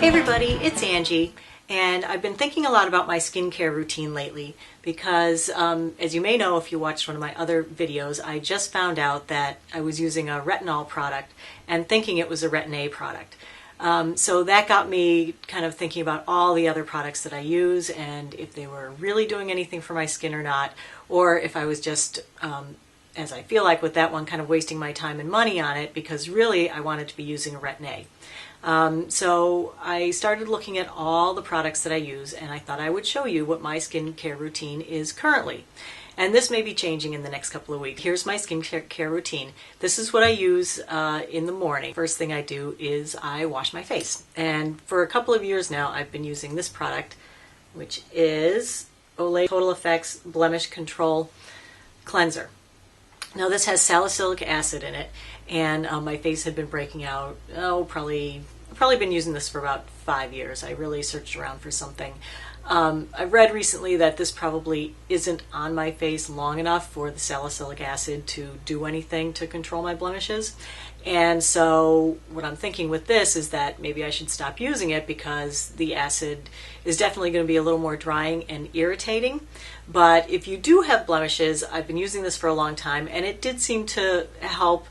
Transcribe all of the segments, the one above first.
Hey everybody, it's Angie, and I've been thinking a lot about my skincare routine lately because, as you may know if you watched one of my other videos, I just found out that I was using a retinol product and thinking it was a Retin A product. So that got me kind of thinking about all the other products that I use and if they were really doing anything for my skin or not, or if I was just, as I feel like with that one, kind of wasting my time and money on it because really I wanted to be using a Retin A. So I started looking at all the products that I use and I thought I would show you what my skincare routine is currently. And this may be changing in the next couple of weeks. Here's my skincare routine. This is what I use in the morning. First thing I do is I wash my face. And for a couple of years now I've been using this product, which is Olay Total Effects Blemish Control Cleanser. Now this has salicylic acid in it, and my face had been breaking out, I've probably been using this for about 5 years. I really searched around for something. I've read recently that this probably isn't on my face long enough for the salicylic acid to do anything to control my blemishes. And so what I'm thinking with this is that maybe I should stop using it because the acid is definitely going to be a little more drying and irritating. But if you do have blemishes, I've been using this for a long time and it did seem to help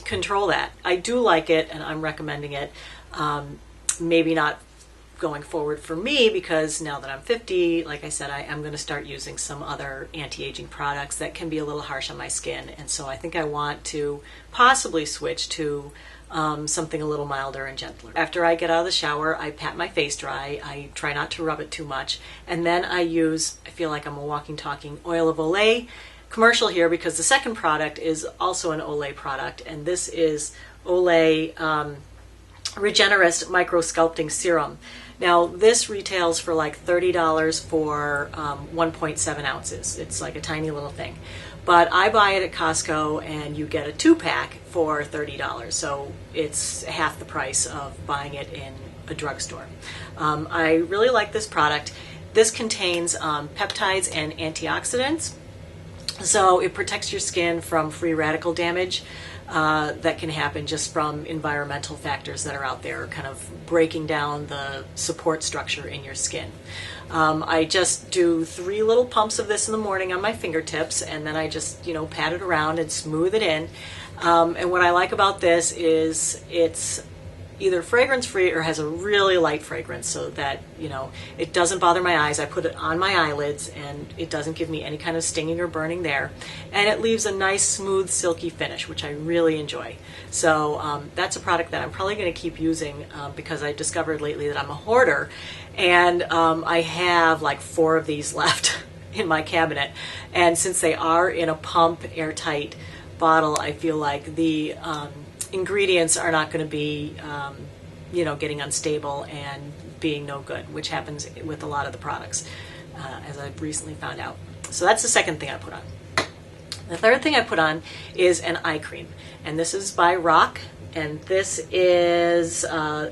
control that. I do like it and I'm recommending it. Maybe not going forward for me because now that I'm 50, like I said, I am going to start using some other anti-aging products that can be a little harsh on my skin. And so I think I want to possibly switch to something a little milder and gentler. After I get out of the shower, I pat my face dry. I try not to rub it too much. And then I feel like I'm a walking, talking oil of Olay commercial here because the second product is also an Olay product. And this is Olay Regenerist Micro-Sculpting Serum. Now this retails for like $30 for 1.7 ounces. It's like a tiny little thing. But I buy it at Costco and you get a 2-pack for $30. So it's half the price of buying it in a drugstore. I really like this product. This contains peptides and antioxidants. So it protects your skin from free radical damage that can happen just from environmental factors that are out there, kind of breaking down the support structure in your skin. I just do 3 little pumps of this in the morning on my fingertips, and then I just, pat it around and smooth it in. And what I like about this is it's either fragrance-free or has a really light fragrance so that, it doesn't bother my eyes. I put it on my eyelids and it doesn't give me any kind of stinging or burning there. And it leaves a nice, smooth, silky finish, which I really enjoy. So that's a product that I'm probably going to keep using because I discovered lately that I'm a hoarder. And I have like 4 of these left in my cabinet. And since they are in a pump, airtight bottle, I feel like the ingredients are not going to be, getting unstable and being no good, which happens with a lot of the products, as I've recently found out. So that's the second thing I put on. The third thing I put on is an eye cream, and this is by Roc, and this is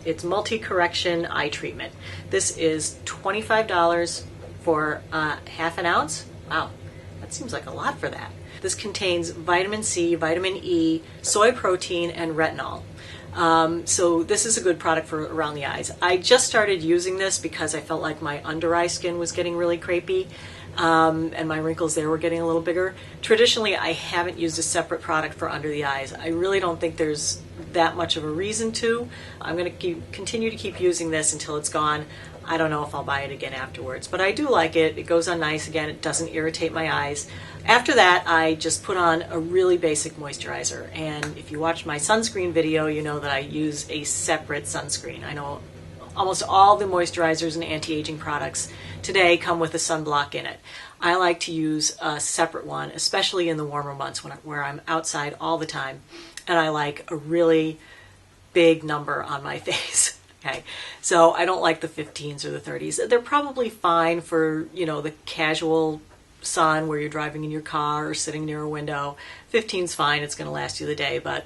it's multi-correction eye treatment. This is $25 for half an ounce. Wow, that seems like a lot for that. This contains vitamin C, vitamin E, soy protein, and retinol. So this is a good product for around the eyes. I just started using this because I felt like my under eye skin was getting really crepey and my wrinkles there were getting a little bigger. Traditionally, I haven't used a separate product for under the eyes. I really don't think there's that much of a reason to. I'm going to continue to keep using this until it's gone. I don't know if I'll buy it again afterwards, but I do like it. It goes on nice. Again, it doesn't irritate my eyes. After that, I just put on a really basic moisturizer. And if you watch my sunscreen video, you know that I use a separate sunscreen. I know almost all the moisturizers and anti-aging products today come with a sunblock in it. I like to use a separate one, especially in the warmer months where I'm outside all the time. And I like a really big number on my face. Okay, so I don't like the 15s or the 30s. They're probably fine for, the casual sun where you're driving in your car or sitting near a window. 15's fine, it's going to last you the day, but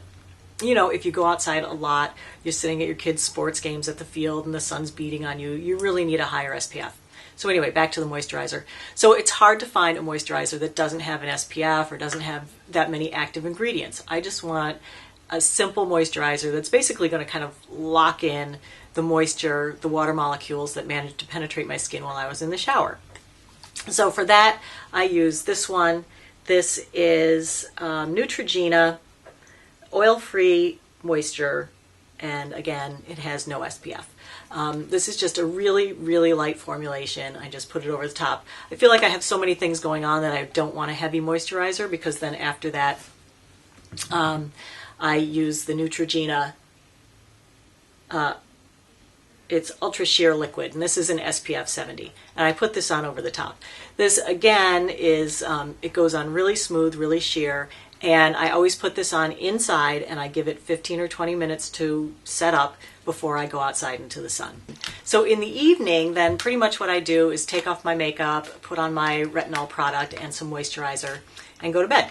if you go outside a lot, you're sitting at your kids' sports games at the field and the sun's beating on you, you really need a higher SPF. So anyway, back to the moisturizer. So it's hard to find a moisturizer that doesn't have an SPF or doesn't have that many active ingredients. I just want a simple moisturizer that's basically going to kind of lock in the moisture, the water molecules that managed to penetrate my skin while I was in the shower. So for that, I use this one. This is Neutrogena oil-free moisture, and again, it has no SPF. This is just a really, really light formulation. I just put it over the top. I feel like I have so many things going on that I don't want a heavy moisturizer, because then after that, I use the Neutrogena. It's Ultra Sheer Liquid, and this is an SPF 70. And I put this on over the top. This, again, is, it goes on really smooth, really sheer, and I always put this on inside, and I give it 15 or 20 minutes to set up before I go outside into the sun. So in the evening, then pretty much what I do is take off my makeup, put on my retinol product and some moisturizer, and go to bed.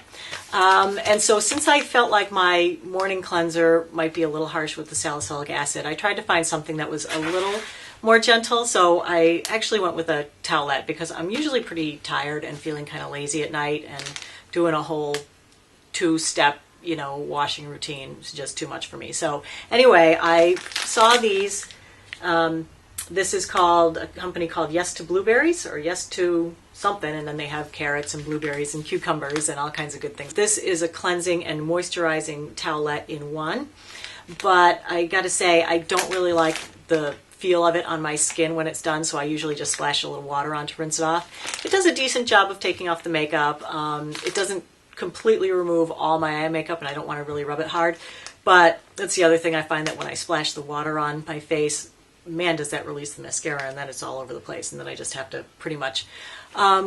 And so since I felt like my morning cleanser might be a little harsh with the salicylic acid, I tried to find something that was a little more gentle. So I actually went with a towelette, because I'm usually pretty tired and feeling kind of lazy at night, and doing a whole two-step, you know, washing routine is just too much for me. So anyway, I saw these. This is called, a company called Yes to Blueberries, or Yes to something, and then they have carrots and blueberries and cucumbers and all kinds of good things. This is a cleansing and moisturizing towelette in one, but I gotta say, I don't really like the feel of it on my skin when it's done, so I usually just splash a little water on to rinse it off. It does a decent job of taking off the makeup. It doesn't completely remove all my eye makeup, and I don't want to really rub it hard, but that's the other thing. I find that when I splash the water on my face, man, does that release the mascara, and then it's all over the place, and then I just have to pretty much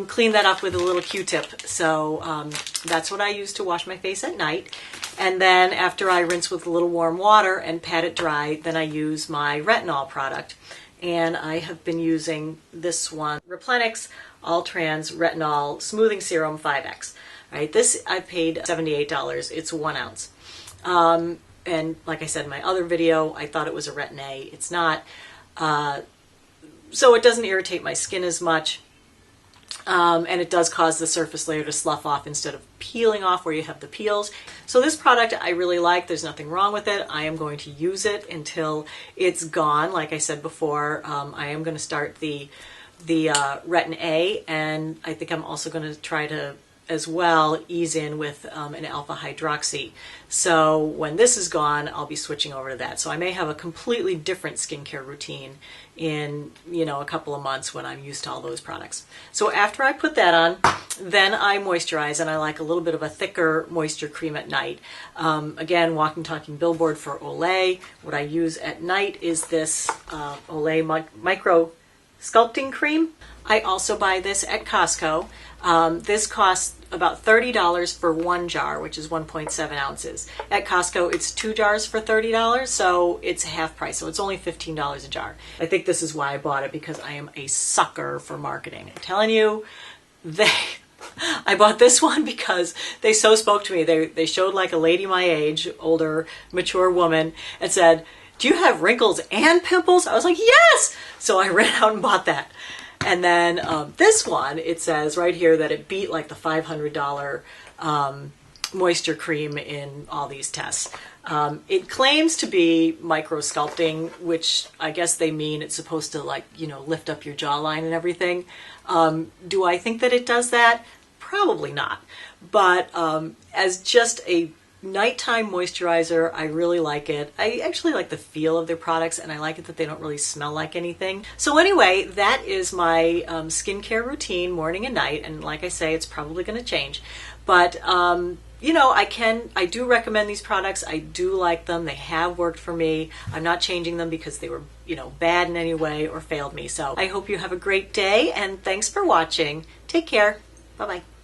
clean that up with a little Q-tip. So that's what I use to wash my face at night, and then after I rinse with a little warm water and pat it dry, then I use my retinol product, and I have been using this one, Replenix All Trans Retinol Smoothing Serum 5X. Right, this I paid $78. It's 1 ounce. And like I said in my other video, I thought it was a retin A. It's not. So it doesn't irritate my skin as much. And it does cause the surface layer to slough off instead of peeling off where you have the peels. So this product I really like. There's nothing wrong with it. I am going to use it until it's gone. Like I said before, I am going to start the retin A, and I think I'm also going to try to as well ease in with an alpha hydroxy. So when this is gone, I'll be switching over to that. So I may have a completely different skincare routine in, you know, a couple of months when I'm used to all those products. So after I put that on, then I moisturize, and I like a little bit of a thicker moisture cream at night. Again, walking talking billboard for Olay. What I use at night is this Olay Micro-Sculpting cream. I also buy this at Costco. This costs about $30 for 1 jar, which is 1.7 ounces. At Costco, it's 2 jars for $30, so it's half price. So it's only $15 a jar. I think this is why I bought it, because I am a sucker for marketing. I'm telling you, I bought this one because they so spoke to me. They showed like a lady my age, older, mature woman, and said, "Do you have wrinkles and pimples?" I was like, "Yes!" So I ran out and bought that. And then this one, it says right here that it beat like the $500 moisture cream in all these tests. It claims to be micro-sculpting, which I guess they mean it's supposed to, like, you know, lift up your jawline and everything. Do I think that it does that? Probably not. But as just a nighttime moisturizer, I really like it. I actually like the feel of their products, and I like it that they don't really smell like anything. So anyway, that is my skincare routine morning and night, and like I say, it's probably going to change. But you know, I do recommend these products. I do like them. They have worked for me. I'm not changing them because they were, you know, bad in any way or failed me. So I hope you have a great day, and thanks for watching. Take care. Bye-bye.